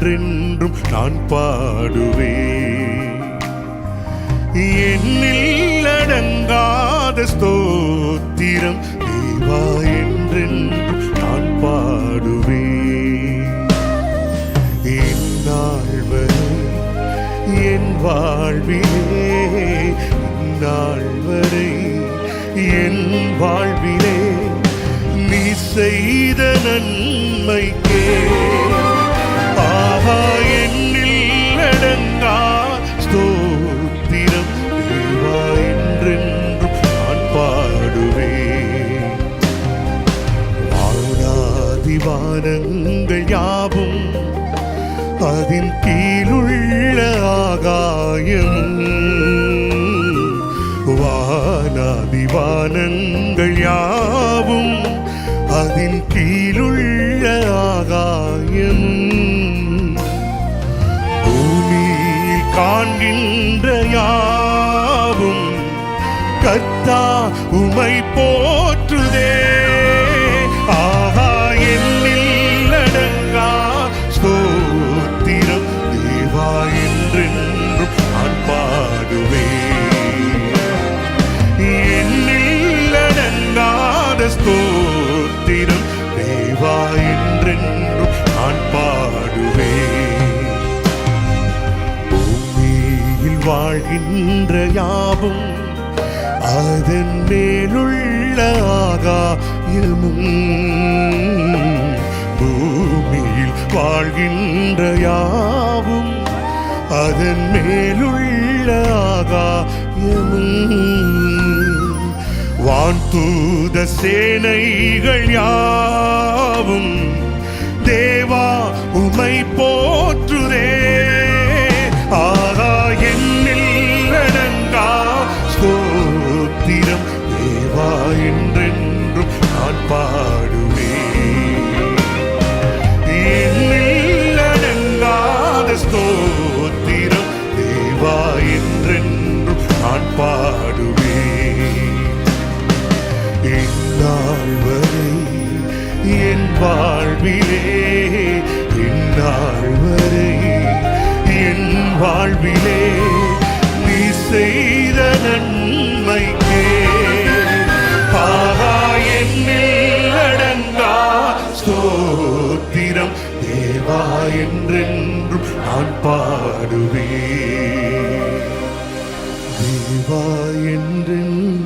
என்றென்றும் நான் பாடுவேன். எண்ணில் அடங்காத ஸ்தோத்திரம் தேவா என்றென்றும் நான் பாடுவேன். இந்நாள் வரை என் வாழ்விலே, இந்நாள் வரை என் வாழ்விலே நீ செய்த நன்மைக்கே ஆஹா எண்ணில் அடங்கா ஸ்தோத்திரம் தேவா என்றென்றும் நான் பாடுவேன். வானாதி வானங்கள் யாவும் அதின் கீழுள்ள ஆகாயம், வானாதி வானங்கள் யாவும் அதின் கீழுள்ள ஆகாயம், பூமியில் காண்கின்ற யாவும் கர்த்தா உமை போற்றுதே. ஆஹா எண்ணில் அடங்கா ஸ்தோத்திரம் தேவா என்றென்றும் நான் பாடுவேன். எண்ணில் அடங்காத ஸ்தோத்திரம் தேவா என்றென்றும் நான் பாடுவேன். பூமியில் வாழ்கின்ற யாவும் அதன் மேலுள்ள ஆகாயமும், பூமியில் வாழ்கின்ற யாவும் அதன் மேலுள்ள ஆகாயமும், வான்தூத சேனைகள் யாவும் தேவா உமை போற்றுதே. ஆகா எண்ணில் அடங்கா ஸ்தோத்திரம் தேவா என்றென்றும் நான் பாடுவேன். எண்ணில் அடங்காத ஸ்தோத்திரம் தேவா என்றென்றும் நான் பாடுவேன். இந்நாள் வரை என் வாழ்விலே, இந்நாள் வரை என் வாழ்விலே நீ செய்த நன்மைக்கே ஆஹா எண்ணில் அடங்கா ஸ்தோத்திரம் தேவா என்றென்றும் நான் பாடுவேன். தேவா என்றென்றும்